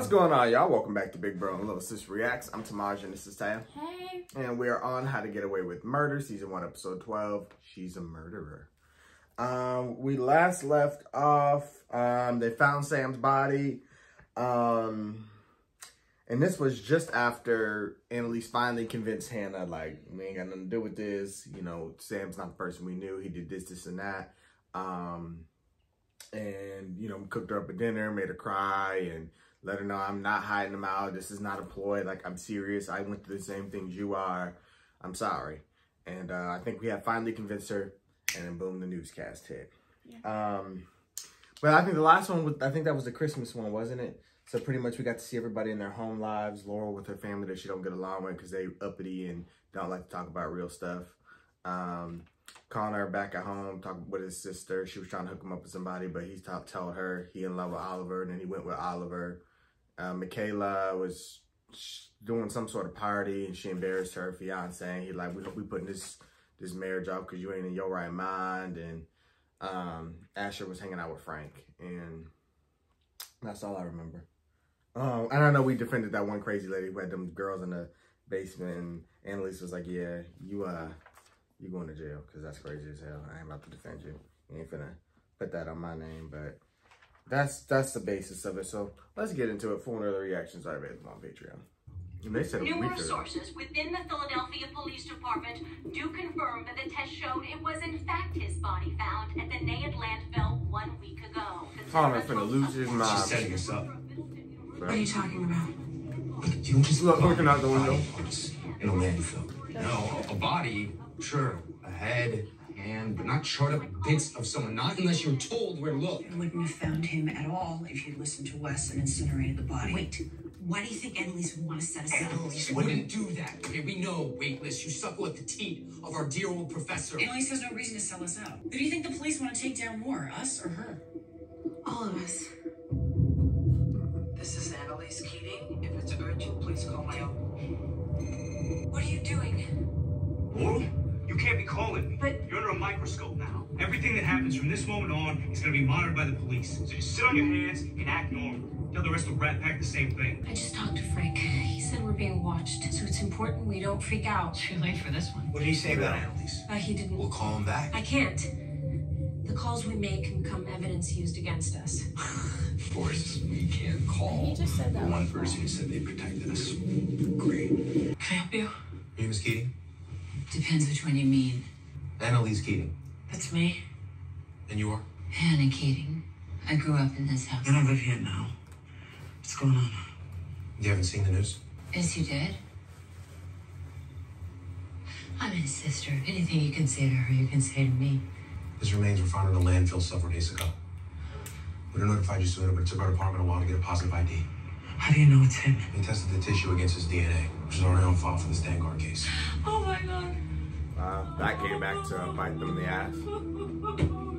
What's going on, y'all? Welcome back to Big Bro and Little Sis Reacts. I'm Tamaj and this is Taya. Hey. And we are on How to Get Away with Murder, Season 1, Episode 12. She's a murderer. We last left off, they found Sam's body. And this was just after Annalise finally convinced Hannah, like, we ain't got nothing to do with this. You know, Sam's not the person we knew. He did this, this, and that. And, you know, cooked her up a dinner, made her cry, and let her know I'm not hiding them out. This is not a ploy. Like, I'm serious. I went through the same things you are. I'm sorry. And I think we have finally convinced her. And then boom, the newscast hit. Yeah. But I think the last one, I think that was the Christmas one, wasn't it? So pretty much we got to see everybody in their home lives. Laurel with her family that she don't get along with because they uppity and don't like to talk about real stuff. Connor back at home, talking with his sister. She was trying to hook him up with somebody, but he told her he in love with Oliver, and then he went with Oliver. Michaela was doing some sort of party, and she embarrassed her fiance. He like, we hope we putting this marriage off because you ain't in your right mind. And Asher was hanging out with Frank, and that's all I remember. And I know we defended that one crazy lady who had them girls in the basement, and Annalise was like, yeah, you going to jail because that's crazy as hell. I ain't about to defend you. You ain't finna put that on my name, but that's the basis of it. So let's get into it. Full and early reactions are available on Patreon. And they said numerous sources within the Philadelphia Police Department do confirm that the test showed it was in fact his body found at the Nayad landfill 1 week ago. Connor's finna lose his mind. She's setting us up. What are you talking about? You don't just looking out the window. In a landfill. No, a body, sure, a head, hand, but not charred up bits of someone. Not unless you're told where to look. You wouldn't have found him at all if you'd listened to Wes and incinerated the body. Wait, why do you think Annalise would want to set us up? Annalise wouldn't do that. Okay, we know, Weightless. You suckle at the teat of our dear old professor. Annalise has no reason to sell us out. Who do you think the police want to take down more, us or her? All of us. This is Annalise Keating. If it's urgent, please call my own. What are you doing? Laurel, you can't be calling me. But you're under a microscope now. Everything that happens from this moment on is going to be monitored by the police. So just sit on your hands and act normal. Tell the rest of the Rat Pack the same thing. I just talked to Frank. He said we're being watched, so it's important we don't freak out. Too late for this one. What did he say about Annalise? He didn't. We'll call him back. I can't. The calls we make can become evidence used against us. Of course, we can't call He just said that. the one person who said they protected us. Great. Can I help you? Your name is Keating? Depends which one you mean. Annalise Keating. That's me. And you are? Hannah Keating. I grew up in this house. And I live here now. What's going on? You haven't seen the news? Is he dead? I'm his sister. Anything you can say to her, you can say to me. His remains were found in a landfill several days ago. We don't notify you sooner, but it took our department a while to get a positive ID. How do you know it's him? We tested the tissue against his DNA, which is already on file for the Stangard case. Oh my God. That came back to bite them in the ass.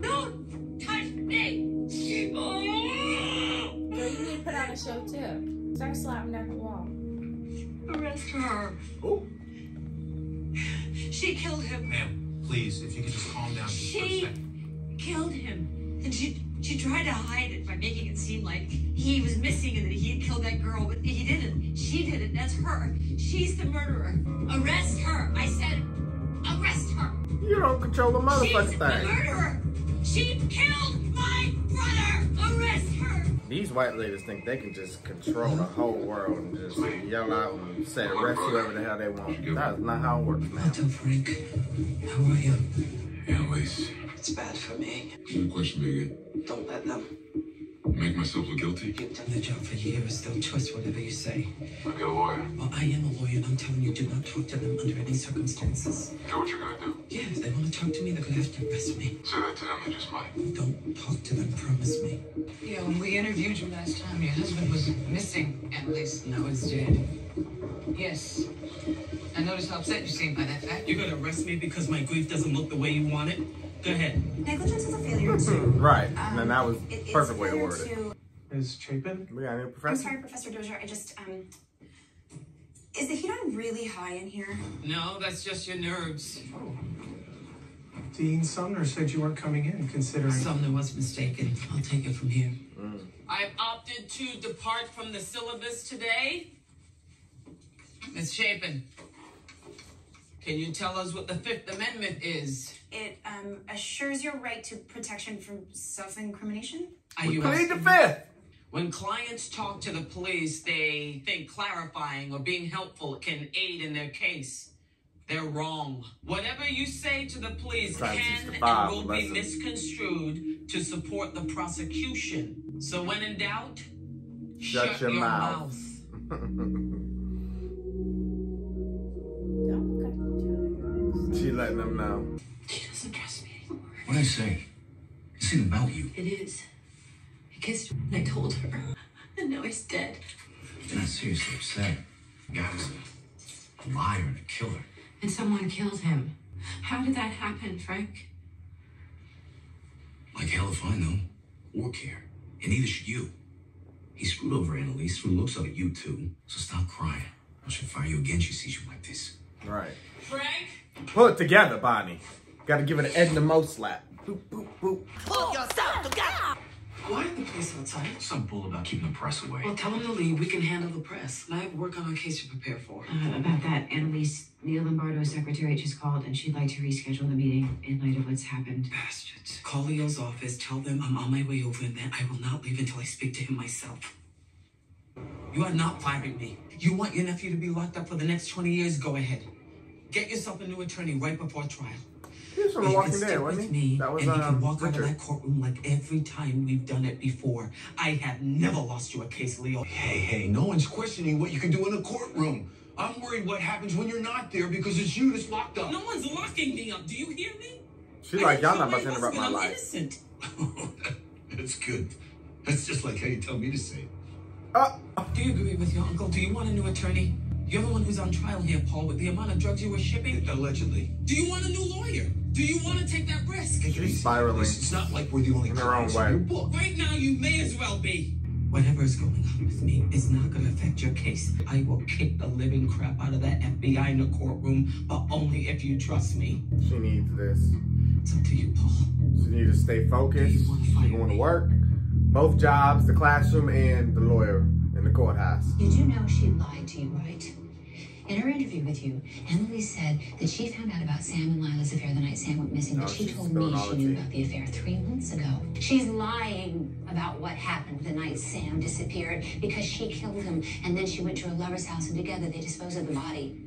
Don't touch me. Girl, you need to put on a show too. Start slapping down the wall. Arrest her. Oh. She killed him. Ma'am, please, if you could just calm down just for a She second. killed him. And she tried to hide it by making it seem like he was missing and that he had killed that girl, but he didn't. She did it. That's her. She's the murderer. Arrest her. I said, arrest her. You don't control the motherfucking She's the thing. murderer. She killed my brother. Arrest her. These white ladies think they can just control the whole world and just yell out and say arrest whoever the hell they want. That's not how it works, man. Tell Frank. How are you? Annalise. It's bad for me. Good question, Megan. Don't let them. Make myself look guilty? You've done the job for years. They'll trust whatever you say. I've got a lawyer. Well, I am a lawyer. I'm telling you, do not talk to them under any circumstances. You know what you're gonna do? Yeah, if they want to talk to me, they're going to have to arrest me. Say that to them, they just might. Don't talk to them. Promise me. Yeah, when we interviewed you last time, your husband was missing, Annalise. Now he's dead. Yes. I noticed how upset you seemed by that fact. You're going to arrest me because my grief doesn't look the way you want it? Go ahead. Negligence is a failure too. Right. And then that was perfect way to word it. Is Chapin? We got a new I'm professor. sorry, Professor Dozier. I just, is the heat on really high in here? No, that's just your nerves. Oh. Dean Sumner said you weren't coming in, considering... Sumner was mistaken. I'll take it from here. I've opted to depart from the syllabus today. Ms. Chapin, can you tell us what the Fifth Amendment is? It assures your right to protection from self-incrimination. Plead the Fifth. When clients talk to the police, they think clarifying or being helpful can aid in their case. They're wrong. Whatever you say to the police can and will be misconstrued to support the prosecution. So when in doubt, shut your mouth. She letting them know. She doesn't trust me anymore. What did I say? This ain't about you. It is. I kissed her and I told her. And now he's dead. You're not seriously upset. The guy was a liar and a killer. And someone killed him. How did that happen, Frank? Like hell if I know. Or care. And neither should you. He screwed over Annalise from the looks of it, you too. So stop crying. I should fire you again she sees you like this. Right. Frank? Pull it together, Bonnie. Gotta give it an Edna Mo slap. Boop, boop, boop. Pull yourself together! Why are the police outside? Some bull about keeping the press away. Well, tell them to leave. We can handle the press. And I have work on a case to prepare for. About that, Annalise, Neil Lombardo's secretary just called, and she'd like to reschedule the meeting in light of what's happened. Bastards. Call Leo's office, tell them I'm on my way over, and then I will not leave until I speak to him myself. You are not firing me. You want your nephew to be locked up for the next 20 years? Go ahead. Get yourself a new attorney right before trial. He was from The Walking Dead, wasn't he? That was, and he can walk out of that courtroom like every time we've done it before. I have never lost you a case, Leo. Hey, no one's questioning what you can do in a courtroom. I'm worried what happens when you're not there because it's you that's locked up. No one's locking me up. Do you hear me? She's like, y'all not about to interrupt my I'm life. innocent. That's good. That's just like how you tell me to say it. Do you agree with your uncle? Do you want a new attorney? You're the one who's on trial here, Paul, with the amount of drugs you were shipping. Allegedly. Do you want a new lawyer? Do you want to take that risk? She's spiraling. It's not like we're the only in the wrong clients way. in your book. Right now, you may as well be. Whatever is going on with me is not going to affect your case. I will kick the living crap out of that FBI in the courtroom, but only if you trust me. She needs this. It's up to you, Paul. She needs to stay focused. She's going to work. Both jobs, the classroom and the lawyer in the courthouse. You do know she lied to you, right? In her interview with you, Annalise said that she found out about Sam and Lila's affair the night Sam went missing, but she told me she knew about the affair 3 months ago. She's lying about what happened the night Sam disappeared because she killed him, and then she went to her lover's house, and together they disposed of the body.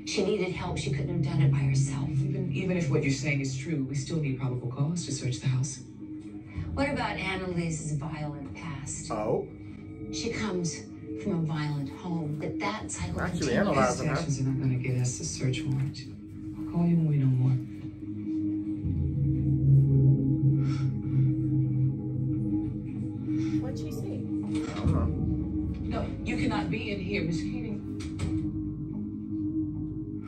She needed help. She couldn't have done it by herself. Even if what you're saying is true, we still need probable cause to search the house. What about Annalise's violent past? Oh? She comes from a violent home. That cycle Actually, continues. analyzing her. Actions are not going to get us a search warrant. I'll call you when we know more. What'd she see? I don't know. No, you cannot be in here, Miss Keating.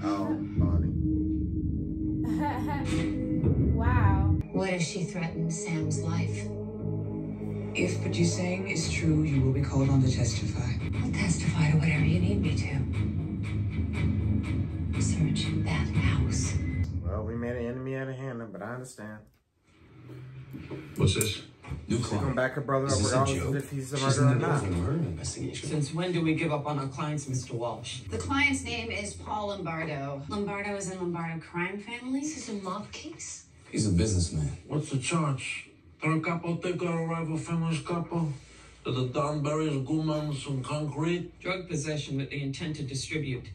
Oh, Bonnie. Wow. What if she threatened Sam's life? If what you're saying is true, you will be called on to testify. I'll testify to whatever you need me to. Search that house. Well, we made an enemy out of Hannah, but I understand. What's this? New She's client. gonna back her brother up Is this a regardless joke? of if he's a She's murderer or in the not. middle of a murder investigation. Since when do we give up on our clients, Mr. Walsh? The client's name is Paul Lombardo. Lombardo is in Lombardo crime family. This is a mob case. He's a businessman. What's the charge? El Capo take a rival family's capo? To the Donberries, Gumans, and concrete? Drug possession with the intent to distribute.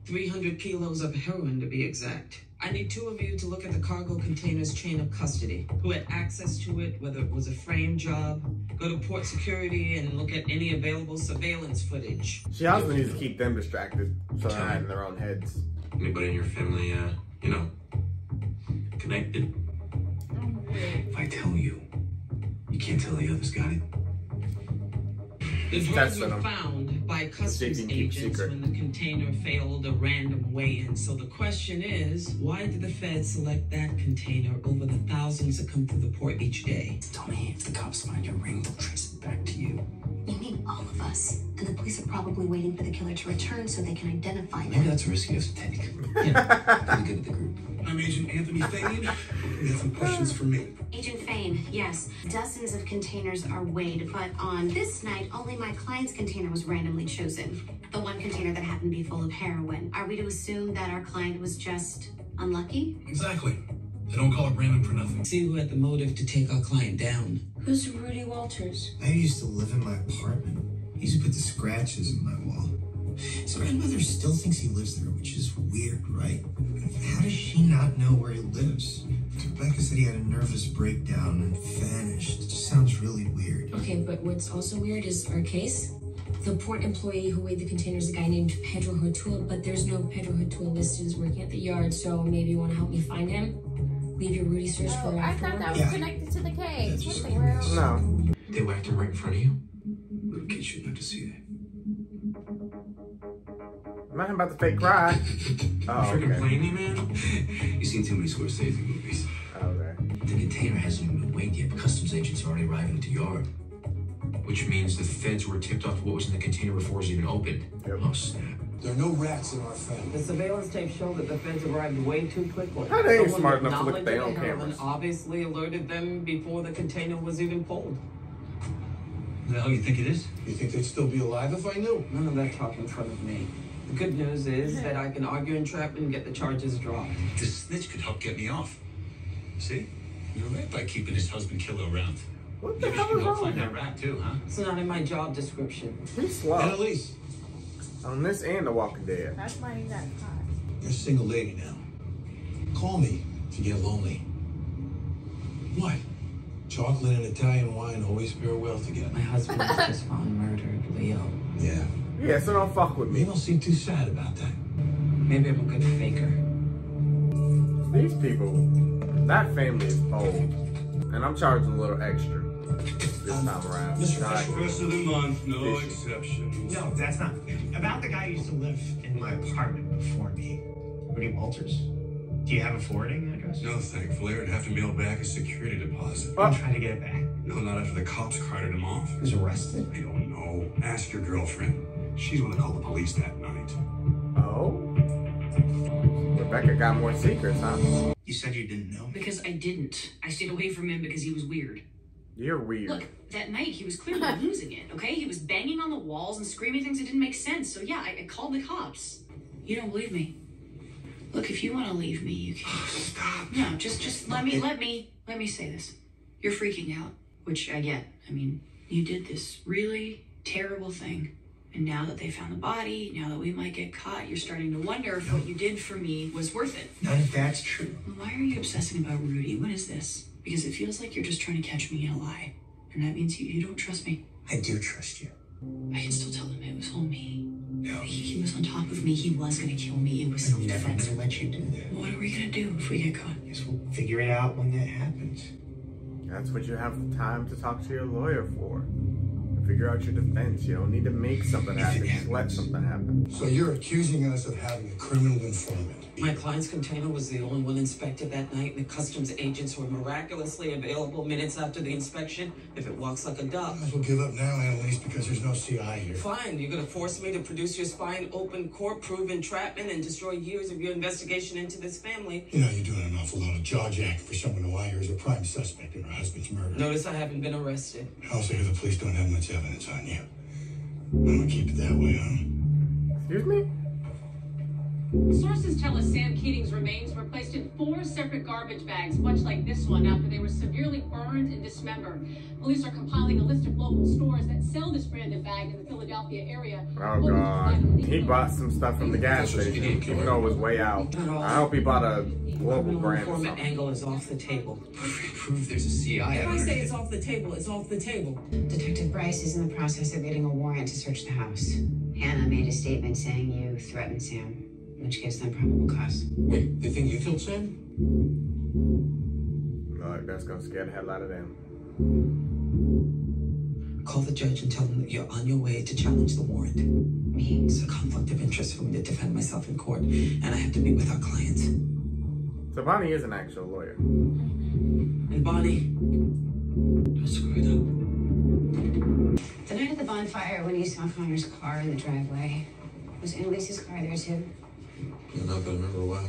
300 kilos of heroin, to be exact. I need 2 of you to look at the cargo container's chain of custody. Who had access to it, whether it was a frame job. Go to port security and look at any available surveillance footage. She also needs to keep them distracted so they're not in their own heads. Anybody in your family, connected? If I tell you, you can't tell the others, got it? The drugs were found by by customs agents when the container failed a random weigh-in. So the question is, why did the feds select that container over the thousands that come through the port each day? Tell me, if the cops find your ring, they'll trace it back to you. You mean all of us? And the police are probably waiting for the killer to return so they can identify him. Maybe that's a risk you have to take. Yeah, pretty good at the group. I'm Agent Anthony Fain. You have some questions for me. Agent Fain, yes. Dozens of containers are weighed, but on this night, only my client's container was randomly chosen. The one container that happened to be full of heroin. Are we to assume that our client was just unlucky? Exactly. They don't call it random for nothing. See who had the motive to take our client down. Who's Rudy Walters? I used to live in my apartment. He used to put the scratches in my wall. His grandmother still thinks he lives there, which is weird, right? How does she not know where he lives? Rebecca said he had a nervous breakdown and vanished. It just sounds really weird. Okay, but what's also weird is our case. The port employee who weighed the container is a guy named Pedro Hatul, but there's no Pedro Hatul listed as working at the yard, so maybe you want to help me find him? Leave your Rudy search for I thought that was connected to the case. What the world? No. They whacked him right in front of you? Little kids shouldn't have to see that. I'm not about to fake cry. Oh, freaking blame me, man? You've seen too many Scorsese movies. Okay. The container hasn't even been weighed yet, but customs agents are already arriving at the yard. Which means the feds were tipped off what was in the container before it was even opened. Yep. Oh, snap. There are no rats in our family. The surveillance tape showed that the feds arrived way too quickly. How they ain't Someone smart with enough to look at their own knowledge of the heroin cameras? obviously alerted them before the container was even pulled. The hell you think it is? You think they'd still be alive if I knew? None of that talk in front of me. The good news is that I can argue entrapment and get the charges dropped. This snitch could help get me off. See? You're right by keeping his husband killer around. What the Maybe hell you is can help wrong? find that rat too, huh? It's not in my job description. He's slow. Annalise, On this and The Walking Dead. That's why he got caught. you're a single lady now. Call me if you get lonely. What? Chocolate and Italian wine always pair well together. My husband was just found murdered, Leo. Yeah. Yeah, so don't fuck with You me. don't seem too sad about that. Maybe I'm a good faker. These people, that family is old. And I'm charging a little extra this time around. Rest of the month, no Fishy. exceptions. No, that's not about the guy who used to live in my apartment before me. Rudy Walters. Do you have a forwarding address? No, thankfully, I'd have to mail back a security deposit. I'm trying to get it back. No, not after the cops carted him off. He was arrested. I don't know. Ask your girlfriend. She's the one that called the police that night. Oh? Rebecca got more secrets, huh? You said you didn't know. Because I didn't. I stayed away from him because he was weird. You're weird. Look, that night he was clearly losing it, okay? He was banging on the walls and screaming things that didn't make sense. So yeah, I called the cops. You don't believe me? Look, if you want to leave me, you can. Oh, stop. No, just let me say this. You're freaking out, which I get. I mean, you did this really terrible thing. And now that they found the body, now that we might get caught, you're starting to wonder if what you did for me was worth it. None of that's true. Well, why are you obsessing about Rudy? What is this? Because it feels like you're just trying to catch me in a lie. And that means you don't trust me. I do trust you. I can still tell them it was all me. No. He was on top of me. He was going to kill me. It was I'm never self-defense. gonna let you do that. What are we going to do if we get caught? Guess we'll figure it out when that happens. That's what you have time to talk to your lawyer for. To figure out your defense. You don't need to make something happen. Just let something happen. So you're accusing us of having a criminal informant. My client's container was the only one inspected that night, and the customs agents were miraculously available minutes after the inspection. If it walks like a duck. Might as well give up now, Annalise, because there's no CI here. Fine, you're gonna force me to produce your spine, open court, prove entrapment, and destroy years of your investigation into this family. You know, you're doing an awful lot of jaw jacking for someone who I hear is a prime suspect in her husband's murder. Notice I haven't been arrested. I also hear the police don't have much evidence on you. I'm gonna keep it that way, huh? Excuse me? Sources tell us Sam Keating's remains were placed in 4 separate garbage bags, much like this one, after they were severely burned and dismembered. Police are compiling a list of local stores that sell this branded bag in the Philadelphia area. Oh god. He bought some stuff from the gas station, even though it was way out. I hope he bought a global brand or Informant something. angle is off the table. Prove there's a CI. If I say it's off the table, it's off the table. Detective Bryce is in the process of getting a warrant to search the house. Hannah made a statement saying you threatened Sam, which gives them probable cause. Wait, they think you killed Sam? Look, that's gonna scare the hell out of them. Call the judge and tell him that you're on your way to challenge the warrant. It's a conflict of interest for me to defend myself in court, and I have to meet with our client. So Bonnie is an actual lawyer. And Bonnie, don't screw it up. The night of the bonfire, when you saw Connor's car in the driveway, was Annalise's car there too? You're not gonna remember why.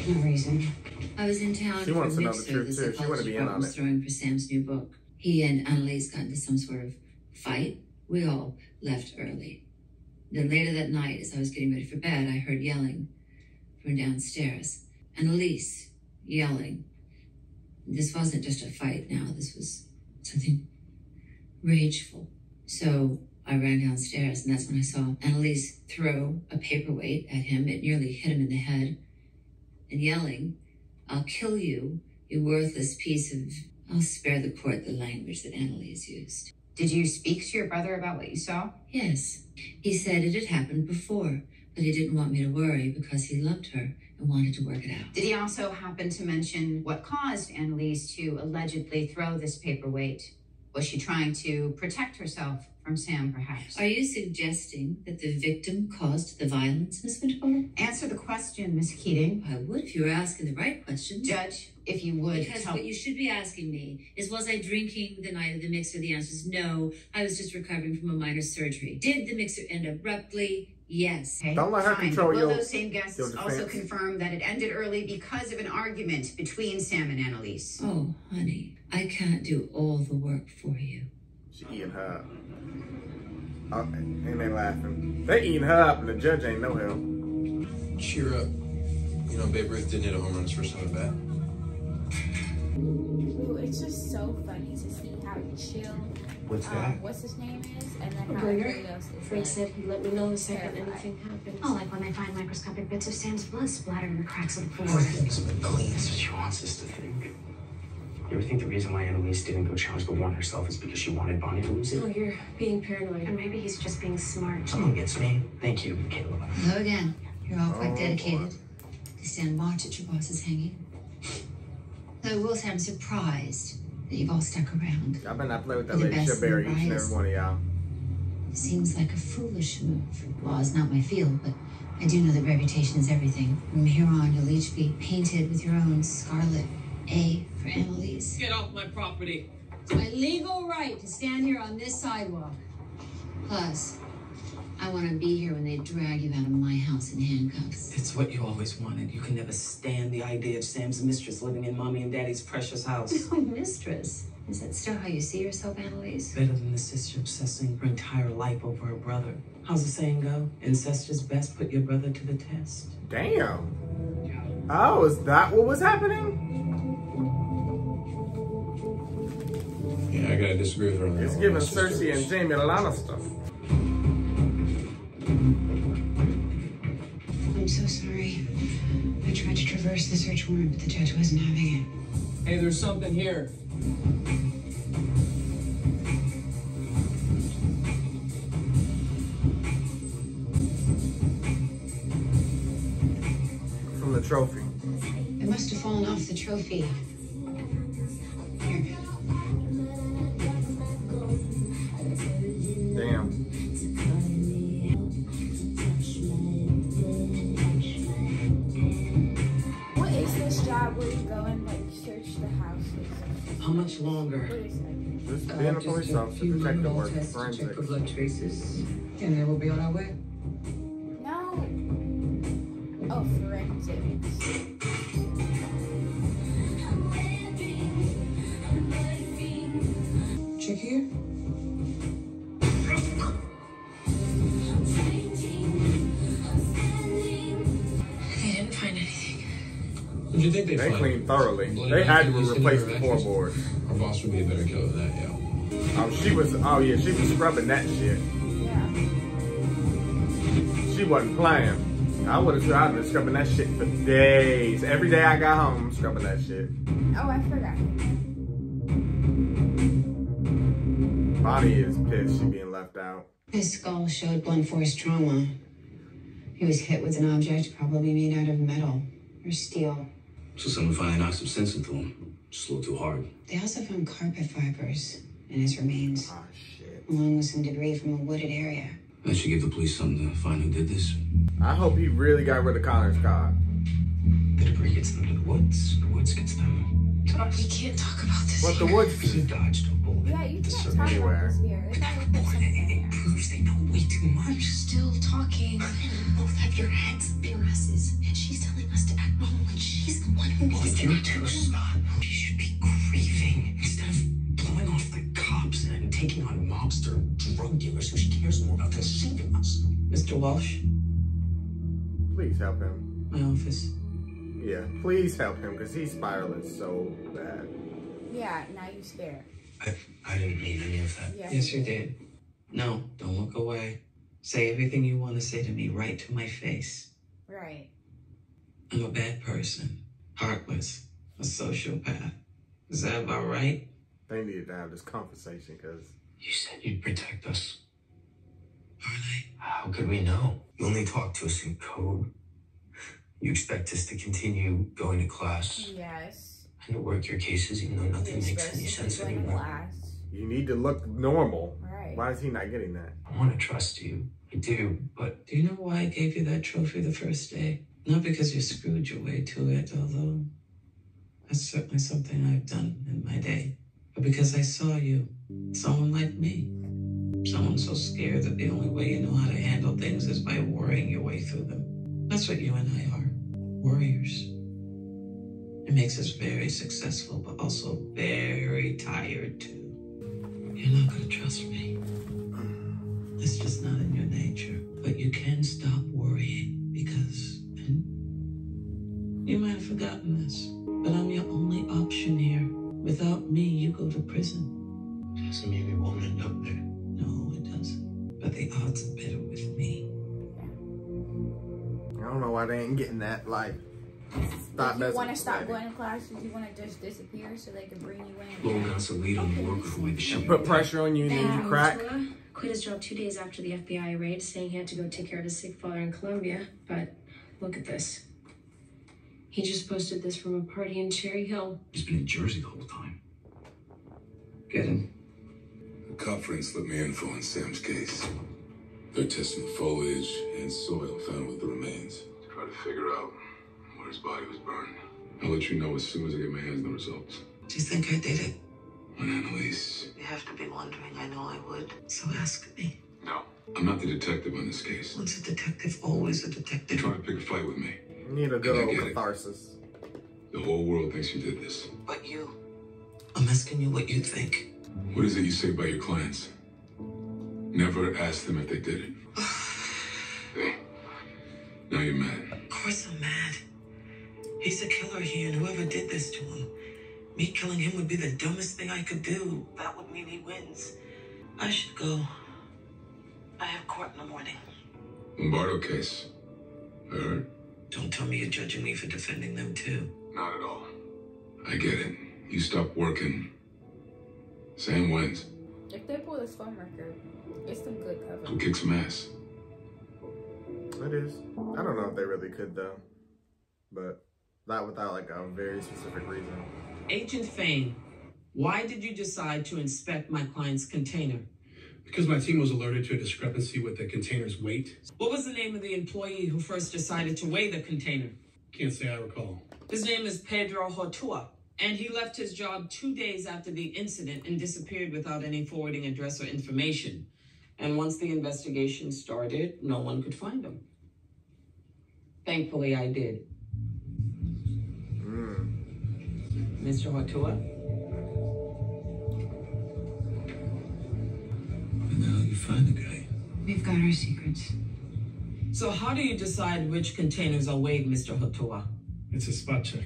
No reason. I was in town She for wants to know the Mixer, truth the too. She want to be in on it. throwing for Sam's new book. He and Annalise got into some sort of fight. We all left early. Then later that night, as I was getting ready for bed, I heard yelling from downstairs. Annalise yelling. This wasn't just a fight now. This was something rageful. So I ran downstairs, and that's when I saw Annalise throw a paperweight at him. It nearly hit him in the head. And yelling, "I'll kill you, you worthless piece of..." I'll spare the court the language that Annalise used. Did you speak to your brother about what you saw? Yes. He said it had happened before, but he didn't want me to worry because he loved her and wanted to work it out. Did he also happen to mention what caused Annalise to allegedly throw this paperweight? Was she trying to protect herself from Sam, perhaps? Are you suggesting that the victim caused the violence, Miss Winterbourne? Answer the question, Miss Keating. I would if you were asking the right questions. Judge, if you would. Because what you should be asking me is, was I drinking the night of the mixer? The answer is no. I was just recovering from a minor surgery. Did the mixer end abruptly? Yes. Okay, don't let her fine. control Will your those same guests also confirm that it ended early because of an argument between Sam and Annalise? Oh, honey, I can't do all the work for you. She eating her up. Oh, and they laughing. They eating her up, and the judge ain't no help. Cheer up. You know, Babe Ruth didn't hit a home run his first time at bat. Ooh, it's just so funny to see how chill. What's that? What's his name is, and then how Bringer. everybody else is. Frank said he'd let me know the second anything happens. Oh, like when they find microscopic bits of Sam's blood splattered in the cracks of the floor. Everything's been clean. That's what she wants us to think. You ever think the reason why Annalise didn't go challenge the warrant herself is because she wanted Bonnie to lose it? Oh, you're being paranoid. And maybe he's just being smart. Someone gets me. Thank you, Caleb. Hello again. You're all quite Oh, dedicated to stand watch at your boss's hanging. Though I will say I'm surprised that you've all stuck around. Y'all better not play with that The lady best Shabari, and each and brightest. every one of y'all. It seems like a foolish move. Law is not my field, but I do know that reputation is everything. From here on, you'll each be painted with your own scarlet A for Annalise. Get off my property. It's my legal right to stand here on this sidewalk. Plus, I want to be here when they drag you out of my house in handcuffs. It's what you always wanted. You can never stand the idea of Sam's mistress living in Mommy and Daddy's precious house. Oh, mistress. Is that still how you see yourself, Annalise? Better than the sister obsessing her entire life over her brother. How's the saying go? Incestuous best put your brother to the test. Damn. Oh, is that what was happening? Yeah, I gotta disagree with her on that. It's one. giving My sister Cersei and Jamie a lot of stuff. I'm so sorry. I tried to traverse the search warrant, but the judge wasn't having it. Hey, there's something here. From the trophy. It must have fallen off the trophy. Here. Damn. What is this job where you go and like search the houses? How much longer? What is it? Just being a police officer, detective work, forensics. For blood traces. And then we'll be on our way. No. Oh, forensics. Check here. They didn't find anything. What'd you think they find? Cleaned thoroughly. Bloody They had to matches, replace cinder the matches? floorboard. Our boss would be a better killer than that, yeah. She was scrubbing that shit. Yeah. She wasn't playing. I would have I'd been scrubbing that shit for days. Every day I got home, I'm scrubbing that shit. Oh, I forgot. Bonnie is pissed she being left out. His skull showed blunt force trauma. He was hit with an object probably made out of metal or steel. So someone finally knocked some sense into him. Just a little too hard. They also found carpet fibers and his remains. Oh, shit. Along with some debris from a wooded area. That should give the police something to find who did this. I hope he really got rid of Connor's car. The debris gets them to the woods. The woods gets them to us. We can't talk about this. What the here. woods? He dodged a bullet. Yeah, you can't talk about Anywhere. this here. It's not like there's something there. It proves they know way too much. Still talking. You both have your heads up your asses. And she's telling us to act normal when she's the one who needs to You act two normal. stop. You should be grieving instead of blowing off the cops and taking on mobster drug dealers who she cares more about than saving us. Mr. Walsh, Please help him. my office. Yeah, please help him because he's spiraling so bad. Yeah, now you scared. I didn't mean any of that. Yeah. Yes, you did. No, don't look away. Say everything you want to say to me right to my face. Right. I'm a bad person, heartless, a sociopath. Is that about right? They needed to have this conversation because You said you'd protect us. Parlay. How could we know? You only talk to us in code. You expect us to continue going to class Yes. and to work your cases even though nothing You're makes supposed any to sense keep going to anymore. class. you need to look normal. Right. Why is he not getting that? I want to trust you. I do, but Do you know why I gave you that trophy the first day? Not because you screwed your way to it, although that's certainly something I've done in my day, but because I saw you, someone like me, someone so scared that the only way you know how to handle things is by worrying your way through them. That's what you and I are, warriors. It makes us very successful, but also very tired too. You're not gonna trust me. It's just not in your nature. But you can stop worrying because you might have forgotten this, but I'm your only option here. Without me, you go to prison. doesn't mean we won't end up there. No, it doesn't. But the odds are better with me. I don't know why they ain't getting that. Like, stop Do you messing want to with stop me. going to class? Do you want to just disappear so they can bring you in? Lowell got a lead on the worker who made the And shooting. put pressure on you and then you crack. Quit his job 2 days after the FBI raid, saying he had to go take care of his sick father in Colombia. But look at this. He just posted this from a party in Cherry Hill. He's been in Jersey the whole time. Get him. A cop friend slipped me info on Sam's case. They're testing the foliage and soil found with the remains to try to figure out where his body was burned. I'll let you know as soon as I get my hands on the results. Do you think I did it? On Annalise. You have to be wondering. I know I would. So ask me. No. I'm not the detective on this case. Once a detective, always a You're detective. trying to pick a fight with me. You need a good And I old get it. catharsis. The whole world thinks you did this. But you. I'm asking you what you think. What is it you say about your clients? Never ask them if they did it. See? Now you're mad. Of course I'm mad. He's a killer here, and whoever did this to him, me killing him would be the dumbest thing I could do. That would mean he wins. I should go. I have court in the morning. Lombardo case. I heard. Don't tell me you're judging me for defending them too. Not at all. I get it. You stop working. Sam wins. If they pull this phone record, it's some good cover. Go kick some ass. It is. I don't know if they really could though, but not without like a very specific reason. Agent Fain, why did you decide to inspect my client's container? Because my team was alerted to a discrepancy with the container's weight. What was the name of the employee who first decided to weigh the container? Can't say I recall. His name is Pedro Hortua, and he left his job 2 days after the incident and disappeared without any forwarding address or information. And once the investigation started, no one could find him. Thankfully, I did. Mr. Hortua? And how you find the guy? We've got our secrets. So how do you decide which containers are weighed, Mr. Hortua? It's a spot check.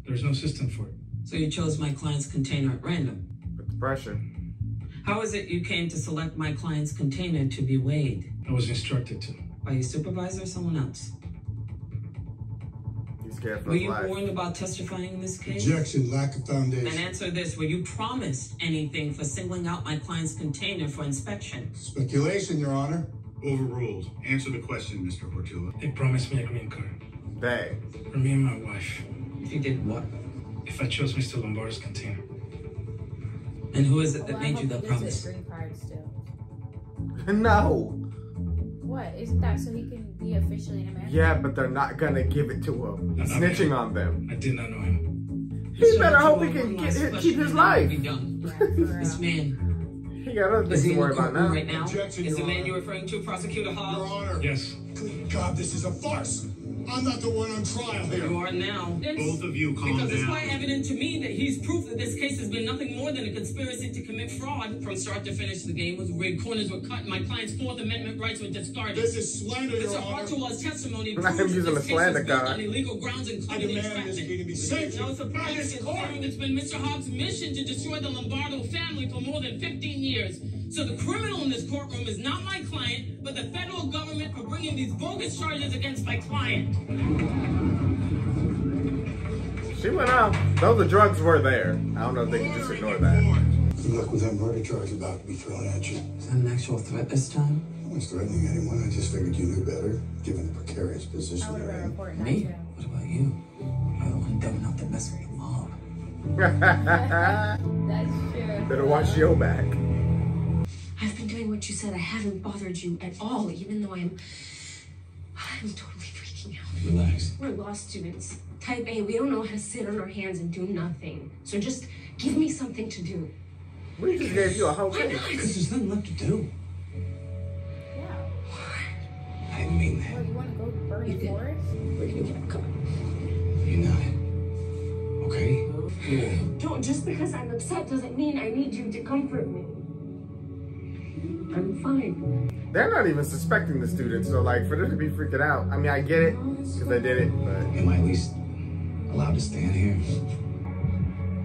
There's no system for it. So you chose my client's container at random. With the pressure. How is it you came to select my client's container to be weighed? I was instructed to. By your supervisor or someone else? He's scared for Were his you life. warned about testifying in this case? Objection, lack of foundation. Then answer this. Were you promised anything for singling out my client's container for inspection? Speculation, Your Honor. Overruled. Answer the question, Mr. Hortula. They promised me a green card. They. For me and my wife. If you did what? If I chose Mr. Lombardo's container. And who is it that made you that promise? Green card still. No. What? Isn't that so he can be officially an American? Yeah, but they're not gonna give it to him. He's snitching on them. I did not know him. He better hope he can keep his life. This man. He got other things to worry about now. Right now? Objection, Is the Your man Honor. you're referring to Prosecutor Hobbs? Your Honor. Yes. Good God, this is a farce. I'm not the one on trial here. You are now. Both of you calm Because it's down. quite evident to me that he's proof that this case has been nothing more than a conspiracy to commit fraud. From start to finish, the game was rigged, corners were cut, and my client's Fourth Amendment rights were discarded. This is slander, Your Mr. Honor. Hartua's testimony I'm proves using that a this case slander was built card. on illegal grounds, including I demand entrapment. this case to be It is sanctioned no by surprise this court. considering it's been Mr. Hobbs' mission to destroy the Lombardo family for more than 15 years. So the criminal in this courtroom is not my client, but the federal government for bringing these bogus charges against my client. She went out. Though the drugs were there. I don't know if they can just ignore that. Good luck with that murder charge about to be thrown at you. Is that an actual threat this time? I was threatening anyone. I just figured you knew better, given the precarious position I would you're have in. reported that Me? too. What about you? You're the one dumb enough to mess with the mob. That's true. Better watch your back. I've been doing what you said. I haven't bothered you at all, even though I'm totally freaking out. Relax. We're law students. Type A, we don't know how to sit on our hands and do nothing. So just give me something to do. We just gave you a whole case. Because there's nothing left to do. Yeah. I didn't mean that. Well, you want to go burn the forest? We're gonna get caught. You're not. Okay? Yeah. Don't, just because I'm upset doesn't mean I need you to comfort me. I'm fine. They're not even suspecting the students, so like for them to be freaking out. I mean, I get it because they did it, but Am I at least allowed to stand here?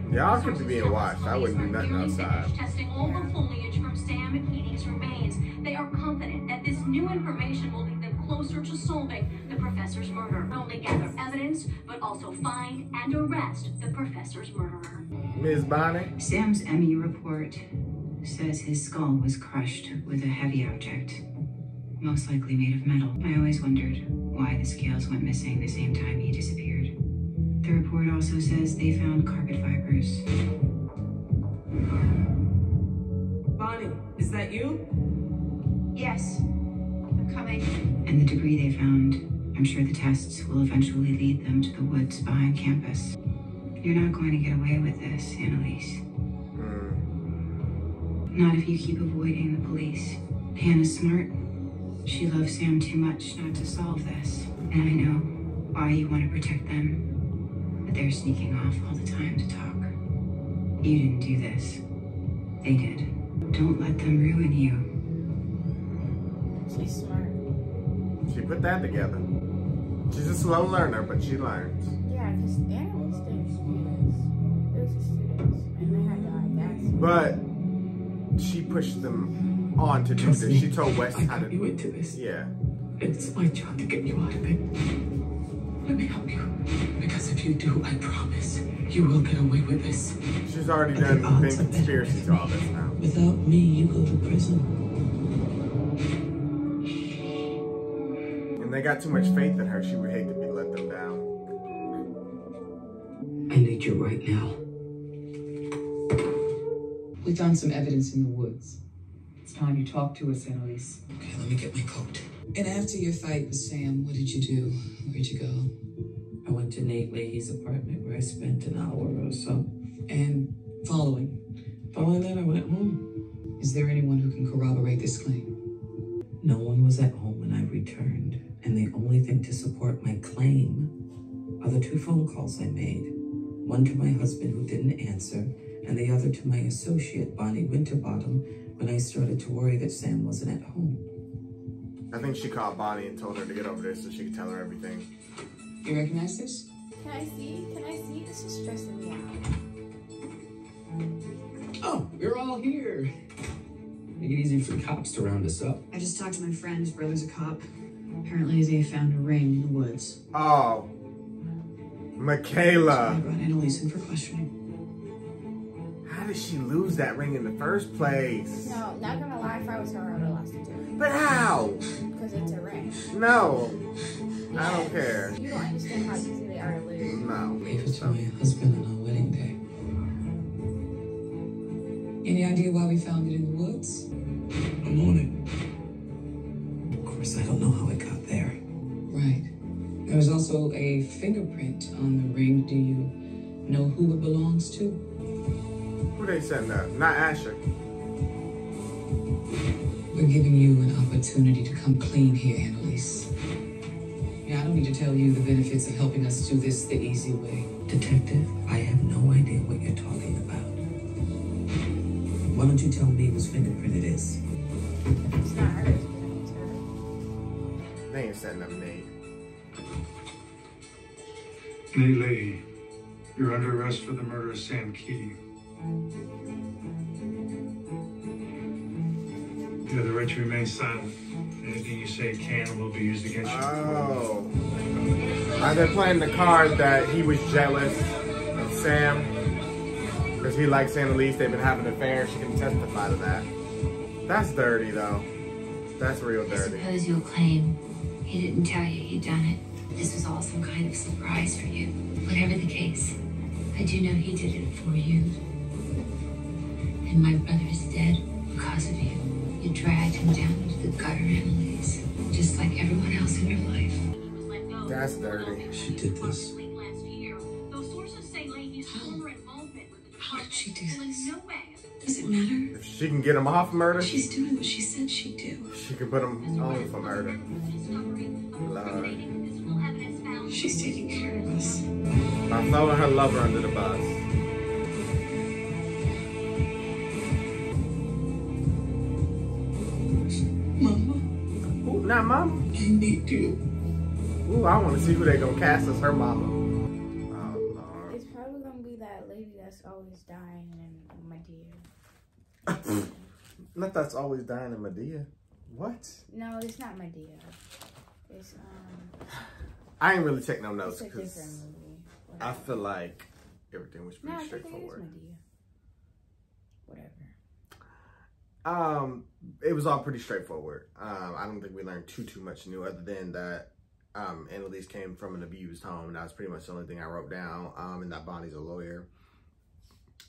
y'all could be being watched. I wouldn't do nothing outside. Testing all the foliage from Sam McKinney's remains. They are confident that this new information will lead them closer to solving the professor's murder. Not only gather evidence, but also find and arrest the professor's murderer. Ms. Bonnie? Sam's ME report says his skull was crushed with a heavy object, most likely made of metal. I always wondered why the scales went missing the same time he disappeared. The report also says they found carpet fibers. Bonnie, is that you? Yes, I'm coming. And the debris they found, I'm sure the tests will eventually lead them to the woods behind campus. You're not going to get away with this, Annalise. Not if you keep avoiding the police. Hannah's smart. She loves Sam too much not to solve this. And I know why you want to protect them. But they're sneaking off all the time to talk. You didn't do this. They did. Don't let them ruin you. She's smart. She put that together. She's a slow learner, but she learns. Yeah, because animals did students. It was the students. And they had the audacity. But she pushed them on to do Trust this. me, She told Wes I how to got you into this. Yeah. It's my job to get you out of it. Let me help you. Because if you do, I promise, you will get away with this. She's already done been conspiracy to all this now. Without me, you go to prison. And they got too much faith in her. She would hate to let them down. I need you right now. We found some evidence in the woods. It's time you talk to us, Annalise. Okay, let me get my coat. And after your fight with Sam, what did you do? Where'd you go? I went to Nate Leahy's apartment where I spent an hour or so. And following that, I went home. Is there anyone who can corroborate this claim? No one was at home when I returned, and the only thing to support my claim are the 2 phone calls I made. One to my husband who didn't answer, and the other to my associate, Bonnie Winterbottom, when I started to worry that Sam wasn't at home. I think she called Bonnie and told her to get over there so she could tell her everything. You recognize this? Can I see? Can I see? This is stressing me out. Oh, we're all here. Make it easy for cops to round us up. I just talked to my friend. His brother's a cop. Apparently they found a ring in the woods. Oh. Michaela. I brought Annalise in for questioning. How did she lose that ring in the first place? No, not gonna lie, if I was her, I would have lost it too. But how? Because it's a ring. No. I don't care. You don't understand how easy they are to lose. No. Gave it to my husband on our wedding day. idea why we found it in the woods? I'm on it. Of course, I don't know how it got there. Right. There was also a fingerprint on the ring. Do you know who it belongs to? Who they setting up? Not Asher. We're giving you an opportunity to come clean here, Annalise. Yeah, I don't need to tell you the benefits of helping us do this the easy way. Detective, I have no idea what you're talking about. Why don't you tell me whose fingerprint it is? It's not hers. It's her. They ain't setting up Nate. Nate Leahy, you're under arrest for the murder of Sam Keating. You have the right to remain silent. Anything you say can and will be used against you. Oh. They're playing the card that he was jealous of Sam because he likes Annalise. They've been having an affair. She can testify to that. That's dirty, though. That's real dirty. I suppose you'll claim he didn't tell you he'd done it. This was all some kind of surprise for you. Whatever the case, I do know he did it for you. And my brother is dead because of you. You dragged him down into the gutter, Annalise, just like everyone else in your life. That's dirty. She did this. How did she do this? Does it matter? If she can get him off murder, She's doing what she said she'd do. she can put him on for murder. Lord. She's taking care of us. By throwing her lover under the bus. Mama. Ooh, not mama. I need you. Ooh, I want to see who they gonna cast as her mama. Oh, Lord. It's probably gonna be that lady that's always dying in Medea. Not that's always dying in Medea. What? No, it's not Medea. It's I ain't really take no notes it's a different because movie. I feel like everything was pretty No, I think it is straightforward. Medea. Whatever. It was all pretty straightforward. I don't think we learned too much new other than that Annalise came from an abused home. That was pretty much the only thing I wrote down. And that Bonnie's a lawyer.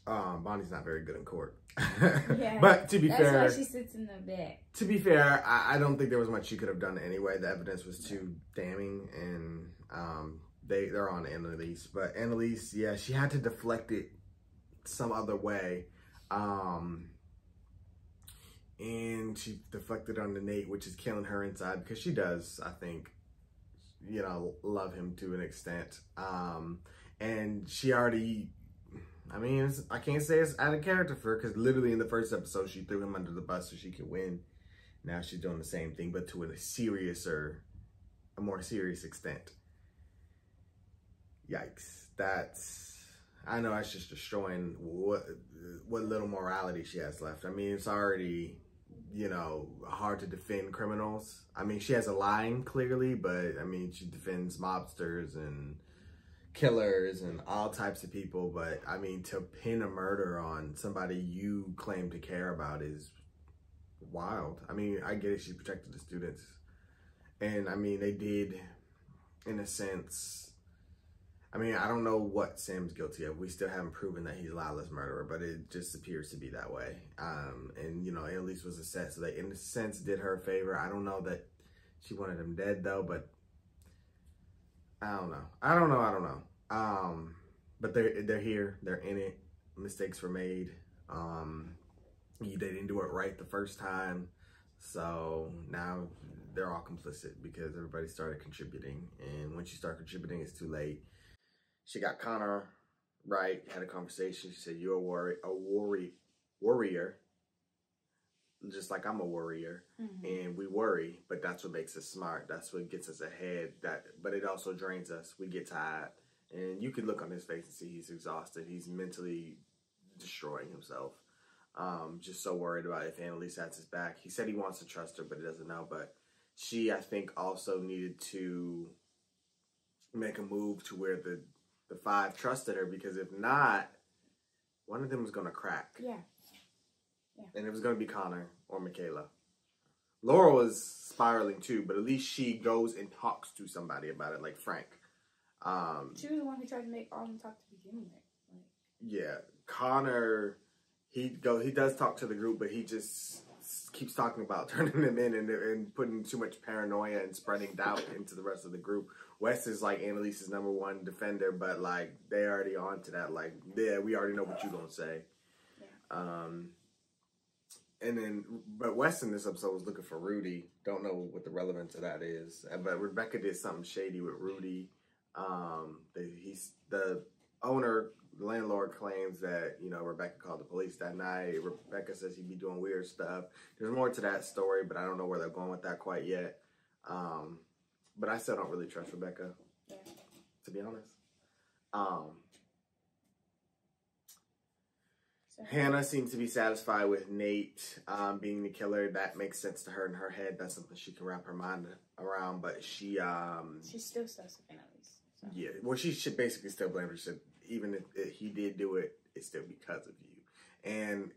Bonnie's not very good in court. Yeah, but to be fair, that's why she sits in the back. To be fair, I don't think there was much she could have done anyway. The evidence was too damning, and they're on Annalise. But Annalise, yeah, she had to deflect it some other way. And she deflected on the Nate, which is killing her inside because she does, I think, you know, love him to an extent. And she already, I mean, I can't say it's out of character for her because literally in the first episode, she threw him under the bus so she could win. Now she's doing the same thing, but to a more serious extent. Yikes. I know that's just destroying what little morality she has left. I mean, it's already, you know, hard to defend criminals. I mean, she has a line clearly, but I mean, she defends mobsters and killers and all types of people. But I mean, to pin a murder on somebody you claim to care about is wild. I mean, I get it. She protected the students. And I mean, they did, in a sense, I mean, I don't know what Sam's guilty of. We still haven't proven that he's Lila's murderer, but it just appears to be that way. And, you know, Annalise was assessed, so they, in a sense, did her a favor. I don't know that she wanted him dead, though, but I don't know. I don't know. But they're here. They're in it. Mistakes were made. They didn't do it right the first time. So now they're all complicit because everybody started contributing. And once you start contributing, it's too late. She got Connor right, had a conversation. She said, you're a warrior, just like I'm a warrior. Mm-hmm. And we worry, but that's what makes us smart. That's what gets us ahead. But it also drains us. We get tired. And you can look on his face and see he's exhausted. He's mentally destroying himself. Just so worried about if Annalise has his back. He said he wants to trust her, but he doesn't know. But she, I think, also needed to make a move to where the five trusted her, because if not, one of them was going to crack. Yeah. And it was going to be Connor or Michaela. Laura was spiraling too, but at least she goes and talks to somebody about it, like Frank. She was the one who tried to make all them talk to begin with. Yeah. Connor he does talk to the group, but he just keeps talking about turning them in and putting too much paranoia and spreading doubt into the rest of the group. Wes is like Annalise's #1 defender, but like they already on to that. Like, yeah, we already know what you're gonna say. Yeah. And then, but Wes in this episode was looking for Rudy. Don't know what the relevance of that is. But Rebecca did something shady with Rudy. The owner, the landlord, claims that, you know, Rebecca called the police that night. Rebecca says he'd be doing weird stuff. There's more to that story, but I don't know where they're going with that quite yet. But I still don't really trust Rebecca, to be honest. Hannah seems to be satisfied with Nate being the killer. That makes sense to her in her head. That's something she can wrap her mind around. But she still stuck with Annalise. So. Yeah, well, she should basically still blame her. She said, even if he did do it, it's still because of you. And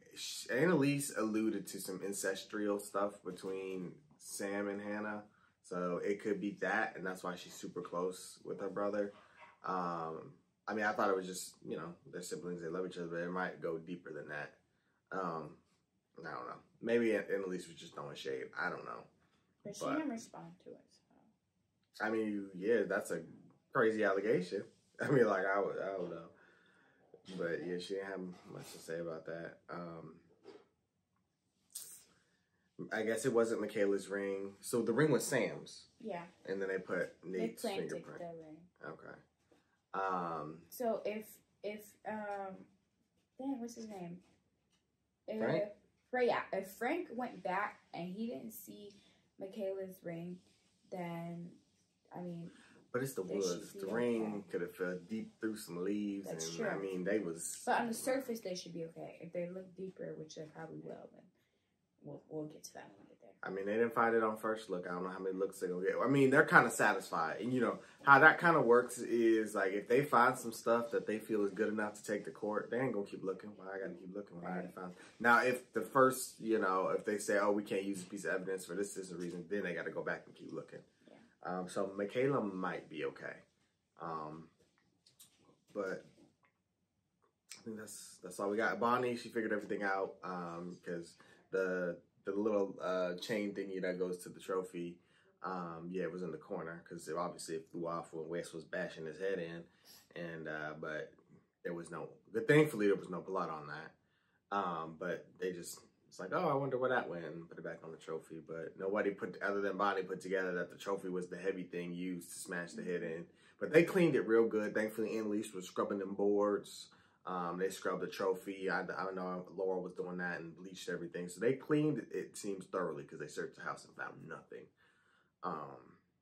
Annalise alluded to some ancestral stuff between Sam and Hannah. So it could be that, and that's why she's super close with her brother. I mean, I thought it was just, you know, they're siblings, they love each other, but it might go deeper than that. I don't know. Maybe Annalise was just throwing shade. I don't know. But she didn't respond to it. So. I mean, yeah, that's a crazy allegation. I mean, like, I don't know. But, yeah, she didn't have much to say about that. I guess it wasn't Michaela's ring. So the ring was Sam's. Yeah. And then they put Nate's fingerprint. The ring. Okay. So if what's his name? Frank? If Frank went back and he didn't see Michaela's ring, then, I mean... But it's the woods. The ring could have fell deep through some leaves. That's and true. I mean, they was... But on the surface, they should be okay. If they look deeper, which they probably will, then we'll get to that when we get there. I mean, they didn't find it on first look. I don't know how many looks they're going to get. I mean, they're kind of satisfied. And, you know, how that kind of works is, like, if they find some stuff that they feel is good enough to take to court, they ain't going to keep looking. Why I got to keep looking when I already found it. Now, if the first, you know, if they say, oh, we can't use a piece of evidence for this is a reason, then they got to go back and keep looking. Yeah. So Michaela might be okay. But I think that's all we got. Bonnie, she figured everything out because the little chain thingy that goes to the trophy, yeah, it was in the corner because obviously it flew off when Wes was bashing his head in, and but there was thankfully there was no blood on that. But they just, it's like, oh, I wonder where that went, and put it back on the trophy. But nobody other than Bonnie put together that the trophy was the heavy thing used to smash the head in. But they cleaned it real good. Thankfully, Annalise was scrubbing them boards. They scrubbed the trophy. I know Laura was doing that and bleached everything. So they cleaned it seems thoroughly because they searched the house and found nothing.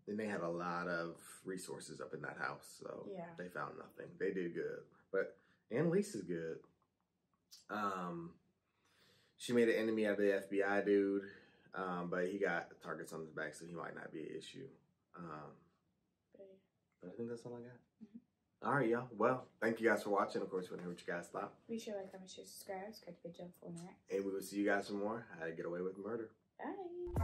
And they had a lot of resources up in that house. So yeah, they found nothing. They did good. But Annalise is good. She made an enemy out of the FBI dude. But he got targets on his back, so he might not be an issue. But I think that's all I got. Mm-hmm. All right, y'all. Well, thank you guys for watching. Of course, we want to hear what you guys thought. Be sure to like, comment, share, subscribe. Subscribe to Big Jump for next. And we will see you guys some more. How to Get Away with Murder. Bye.